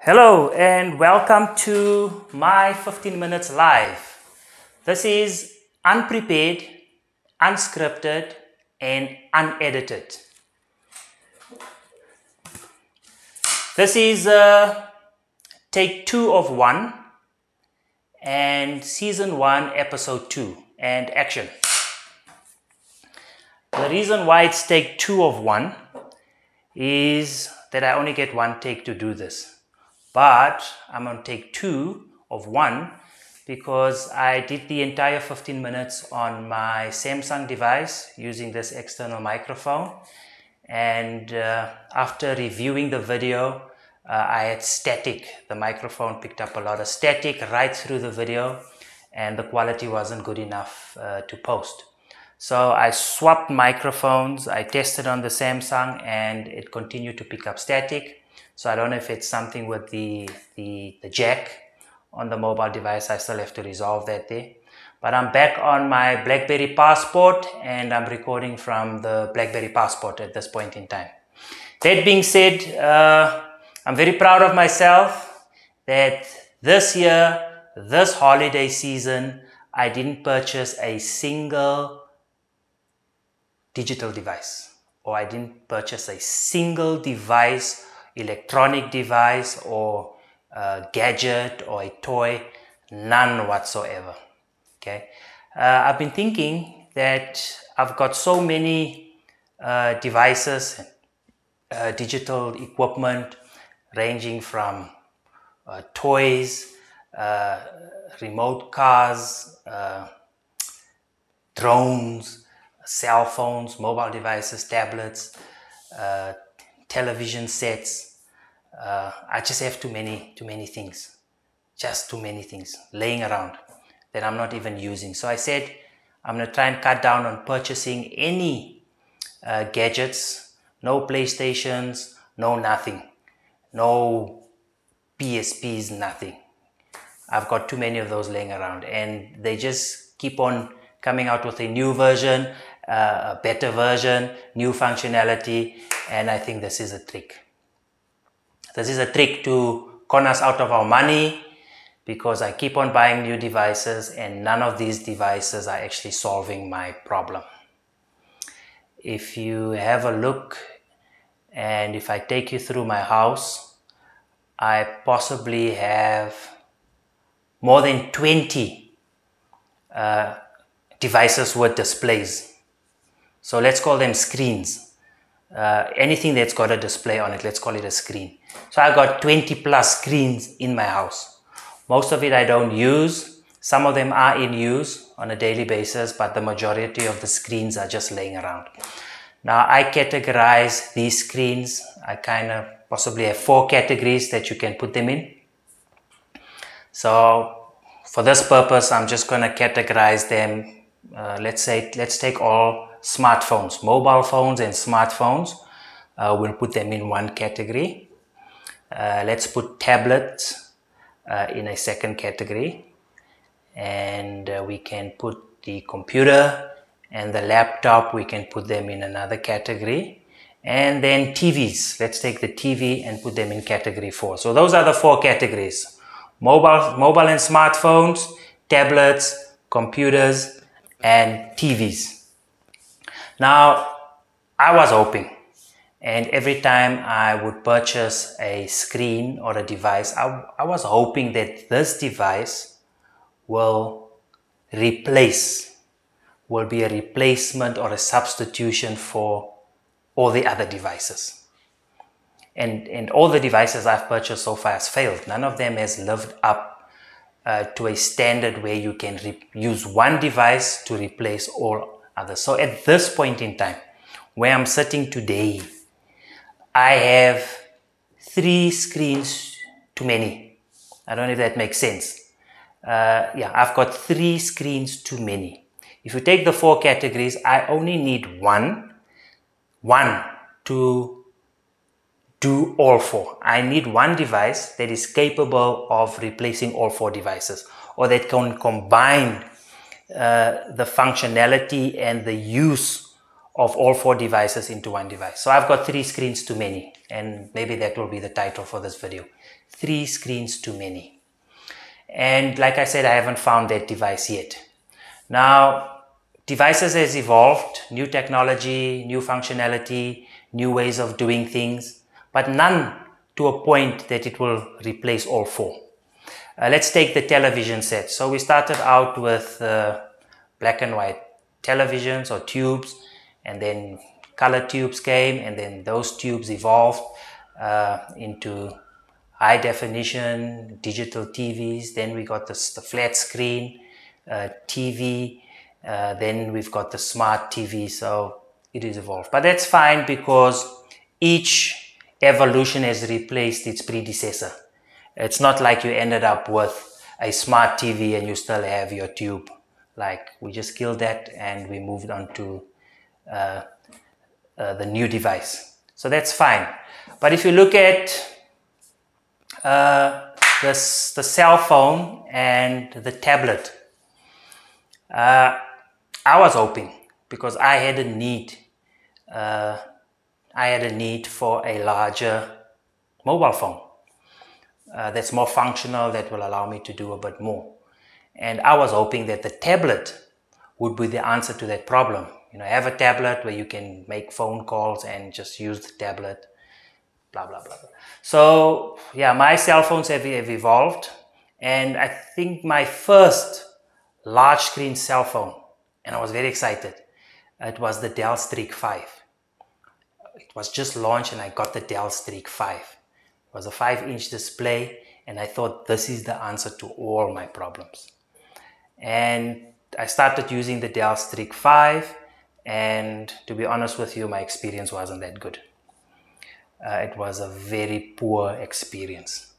Hello and welcome to my 15 minutes live. This is unprepared, unscripted, and unedited. This is take 2 of 1 and season 1, episode 2, and action. The reason why it's take 2 of 1 is that I only get 1 take to do this. But I'm on take 2 of 1 because I did the entire 15 minutes on my Samsung device using this external microphone. And after reviewing the video, I had static. The microphone picked up a lot of static right through the video, and the quality wasn't good enough to post. So I swapped microphones. I tested on the Samsung and it continued to pick up static. So I don't know if it's something with the jack on the mobile device. I still have to resolve that there. But I'm back on my BlackBerry Passport and I'm recording from the BlackBerry Passport at this point in time. That being said, I'm very proud of myself that this year, this holiday season, I didn't purchase a single digital device, or I didn't purchase a single device, electronic device or a gadget or a toy, none whatsoever. Okay, I've been thinking that I've got so many devices, digital equipment ranging from toys, remote cars, drones, cell phones, mobile devices, tablets, television sets. I just have too many things, just too many things laying around that I'm not even using. So I said I'm going to try and cut down on purchasing any gadgets, no PlayStations, no nothing, no PSPs, nothing. I've got too many of those laying around and they just keep on coming out with a new version, a better version, new functionality, and I think this is a trick. This is a trick to con us out of our money because I keep on buying new devices and none of these devices are actually solving my problem. If you have a look and if I take you through my house, I possibly have more than 20 devices with displays. So let's call them screens. Anything that's got a display on it, let's call it a screen. So I got 20 plus screens in my house. Most of it I don't use. Some of them are in use on a daily basis, but the majority of the screens are just laying around. Now I categorize these screens. I kind of possibly have 4 categories that you can put them in. So for this purpose, I'm just going to categorize them. Let's take all smartphones, mobile phones and smartphones. We'll put them in one category. Let's put tablets in a second category. And we can put the computer and the laptop, we can put them in another category. And then TVs, let's take the TV and put them in category 4. So those are the 4 categories: mobile and smartphones, tablets, computers, and TVs. Now, I was hoping, and every time I would purchase a screen or a device, I was hoping that this device will be a replacement or a substitution for all the other devices. And all the devices I've purchased so far has failed. None of them has lived up to a standard where you can use one device to replace all others. So at this point in time, where I'm sitting today, I have 3 screens too many. I don't know if that makes sense. Yeah, I've got 3 screens too many. If you take the 4 categories, I only need one to do all 4. I need one device that is capable of replacing all 4 devices, or that can combine the functionality and the use of all 4 devices into one device. So I've got 3 screens too many, and maybe that will be the title for this video. 3 screens too many. And like I said, I haven't found that device yet. Now, devices has evolved, new technology, new functionality, new ways of doing things, but none to a point that it will replace all 4. Let's take the television set. So we started out with black and white televisions or tubes, and then color tubes came, and then those tubes evolved into high definition digital TVs. Then we got the flat screen TV. Then we've got the smart TV. So it is evolved, but that's fine because each evolution has replaced its predecessor. It's not like you ended up with a smart TV and you still have your tube. Like, we just killed that and we moved on to the new device. So that's fine. But if you look at the cell phone and the tablet, I was hoping, because I had a need for a larger mobile phone that's more functional, that will allow me to do a bit more. And I was hoping that the tablet would be the answer to that problem. You know, have a tablet where you can make phone calls and just use the tablet, blah, blah, blah. So yeah, my cell phones have evolved, and I think my first large screen cell phone, and I was very excited, it was the Dell Streak 5. It was just launched and I got the Dell Streak 5. It was a 5-inch display, and I thought this is the answer to all my problems. And I started using the Dell Streak 5, and to be honest with you, my experience wasn't that good. It was a very poor experience.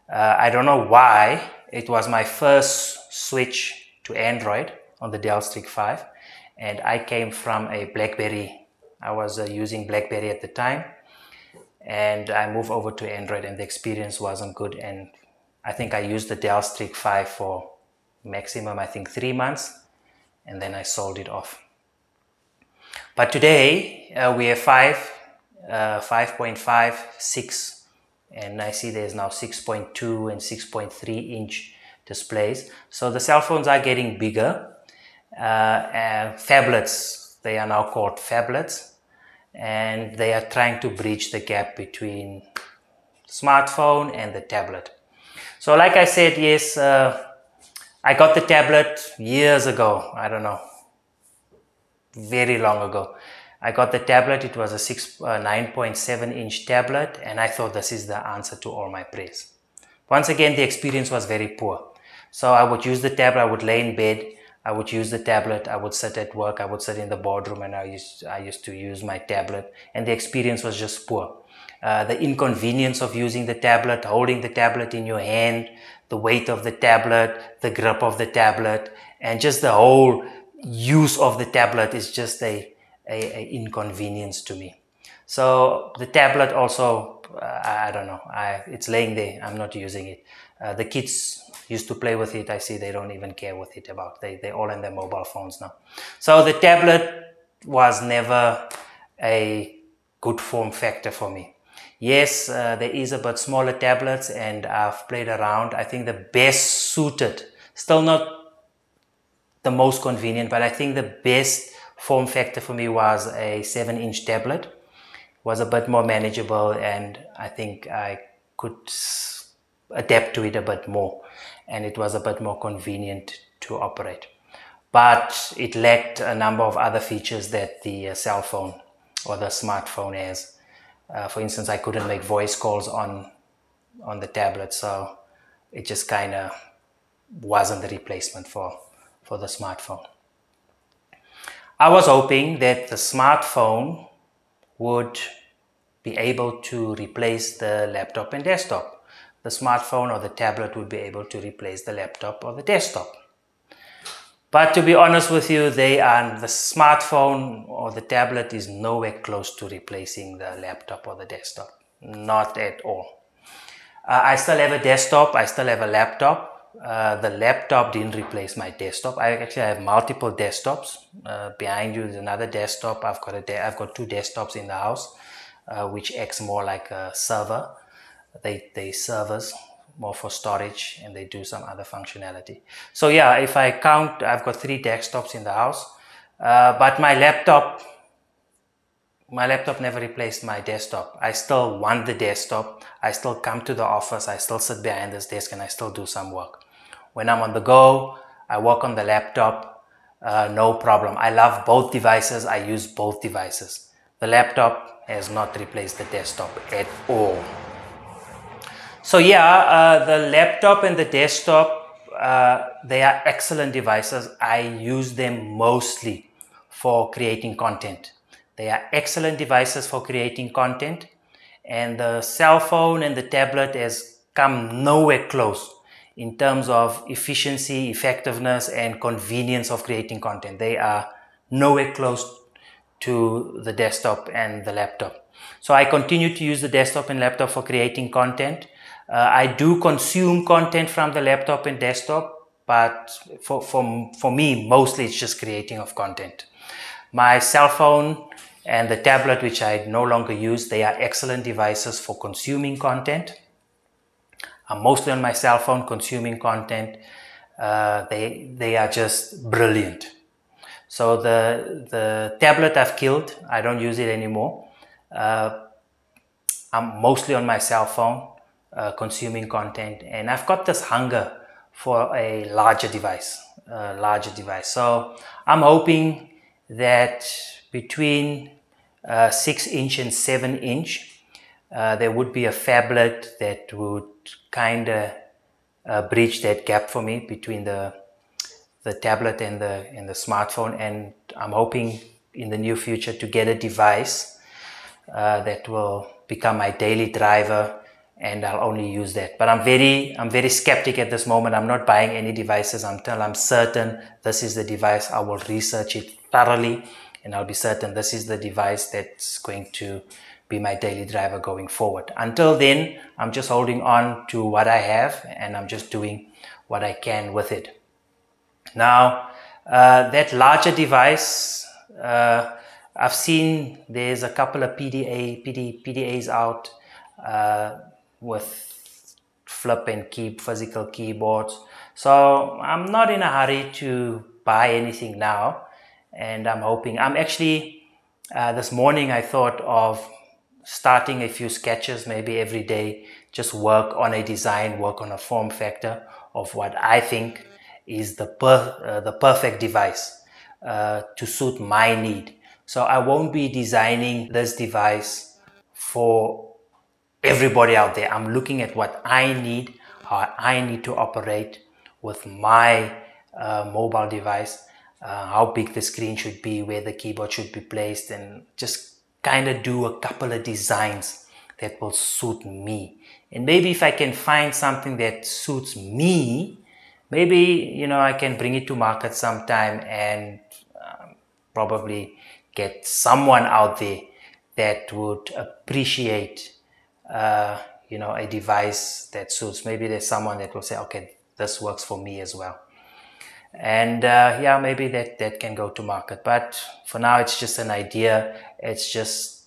I don't know why. It was my first switch to Android on the Dell Streak 5, and I came from a BlackBerry. I was using BlackBerry at the time, and I moved over to Android, and the experience wasn't good. And I think I used the Dell Streak 5 for maximum, I think, 3 months, and then I sold it off. But today we have 5.5, 6, and I see there's now 6.2 and 6.3 inch displays. So the cell phones are getting bigger. Phablets, they are now called phablets, and they are trying to bridge the gap between smartphone and the tablet. So like I said, yes, I got the tablet years ago. I don't know, very long ago. I got the tablet. It was a 9.7 inch tablet, and I thought this is the answer to all my prayers. Once again, the experience was very poor. So I would use the tablet, I would lay in bed, I would use the tablet, I would sit at work, I would sit in the boardroom, and I used to use my tablet, and the experience was just poor. The inconvenience of using the tablet, holding the tablet in your hand, the weight of the tablet, the grip of the tablet, and just the whole use of the tablet is just a inconvenience to me. So the tablet also, I don't know, it's laying there, I'm not using it. The kids used to play with it. I see they don't even care with it about. They're all in their mobile phones now. So the tablet was never a good form factor for me. Yes, there is a bit smaller tablets, and I've played around. I think the best suited, still not the most convenient, but I think the best form factor for me was a 7-inch tablet. It was a bit more manageable, and I think I could adapt to it a bit more, and it was a bit more convenient to operate. But it lacked a number of other features that the cell phone or the smartphone has. For instance, I couldn't make voice calls on the tablet, so it just kind of wasn't the replacement for the smartphone. I was hoping that the smartphone would be able to replace the laptop and desktop. The smartphone or the tablet would be able to replace the laptop or the desktop. But to be honest with you, the smartphone or the tablet is nowhere close to replacing the laptop or the desktop. Not at all. I still have a desktop, I still have a laptop. The laptop didn't replace my desktop. I actually have multiple desktops. Behind you is another desktop. I've got 2 desktops in the house. which acts more like a server. They servers more for storage, and they do some other functionality. So yeah, if I count, I've got 3 desktops in the house, but my laptop never replaced my desktop. I still want the desktop. I still come to the office. I still sit behind this desk and I still do some work. When I'm on the go, I work on the laptop, no problem. I love both devices. I use both devices. The laptop has not replaced the desktop at all. So yeah, the laptop and the desktop, they are excellent devices. I use them mostly for creating content. They are excellent devices for creating content, and the cell phone and the tablet has come nowhere close in terms of efficiency, effectiveness, and convenience of creating content. They are nowhere close to the desktop and the laptop. So I continue to use the desktop and laptop for creating content. I do consume content from the laptop and desktop, but for me, mostly it's just creating of content. My cell phone and the tablet, which I no longer use, they are excellent devices for consuming content. I'm mostly on my cell phone consuming content. They are just brilliant. So the tablet I've killed. I don't use it anymore. I'm mostly on my cell phone consuming content, and I've got this hunger for a larger device. So I'm hoping that between 6-inch and 7-inch, there would be a phablet that would kind of bridge that gap for me between the tablet and the smartphone. And I'm hoping in the near future to get a device that will become my daily driver, and I'll only use that. But I'm very skeptic at this moment. I'm not buying any devices until I'm certain this is the device. I will research it thoroughly, and I'll be certain this is the device that's going to be my daily driver going forward. Until then, I'm just holding on to what I have, and I'm just doing what I can with it. Now, that larger device, I've seen there's a couple of PDAs out with flip and physical keyboards. So I'm not in a hurry to buy anything now, and I'm hoping. I'm actually this morning I thought of starting a few sketches, maybe every day, just work on a design, work on a form factor of what I think is the perfect device to suit my need. So I won't be designing this device for everybody out there. I'm looking at what I need, how I need to operate with my mobile device, how big the screen should be, where the keyboard should be placed, and just kind of do a couple of designs that will suit me. And maybe if I can find something that suits me, maybe, I can bring it to market sometime and probably get someone out there that would appreciate, a device that suits. Maybe there's someone that will say, okay, this works for me as well. And yeah, maybe that can go to market. But for now, it's just an idea. It's just,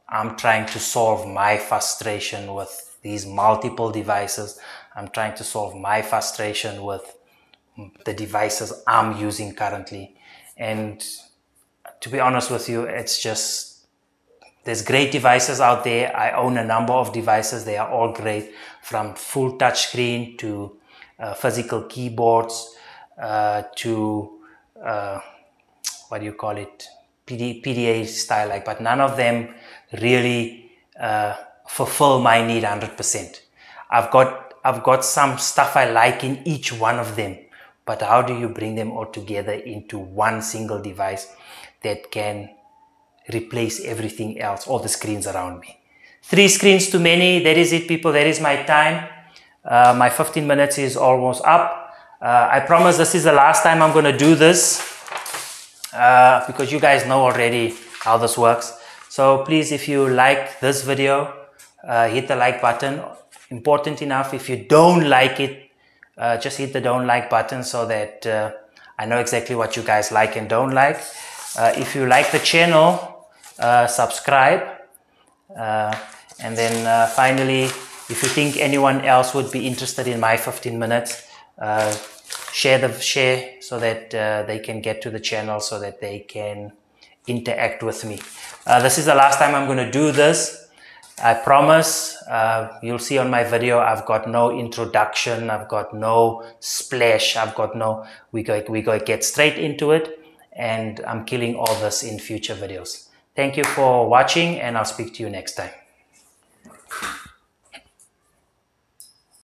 I'm trying to solve my frustration with these multiple devices. I'm trying to solve my frustration with the devices I'm using currently. And to be honest with you, it's just, there's great devices out there. I own a number of devices. They are all great, from full touchscreen to physical keyboards to what do you call it, PDA style, but none of them really fulfill my need 100%. I've got some stuff I like in each one of them, but how do you bring them all together into one single device that can replace everything else, all the screens around me? 3 screens too many. That is it, people. That is my time. My 15 minutes is almost up. I promise this is the last time I'm going to do this because you guys know already how this works. So please, if you like this video, hit the like button. Important enough, if you don't like it, just hit the don't like button so that I know exactly what you guys like and don't like. If you like the channel, subscribe. And then finally, if you think anyone else would be interested in my 15 minutes, share so that they can get to the channel, so that they can interact with me. This is the last time I'm going to do this. I promise. You'll see on my video, I've got no introduction, I've got no splash, I've got no, we go get straight into it, and I'm killing all this in future videos. Thank you for watching, and I'll speak to you next time.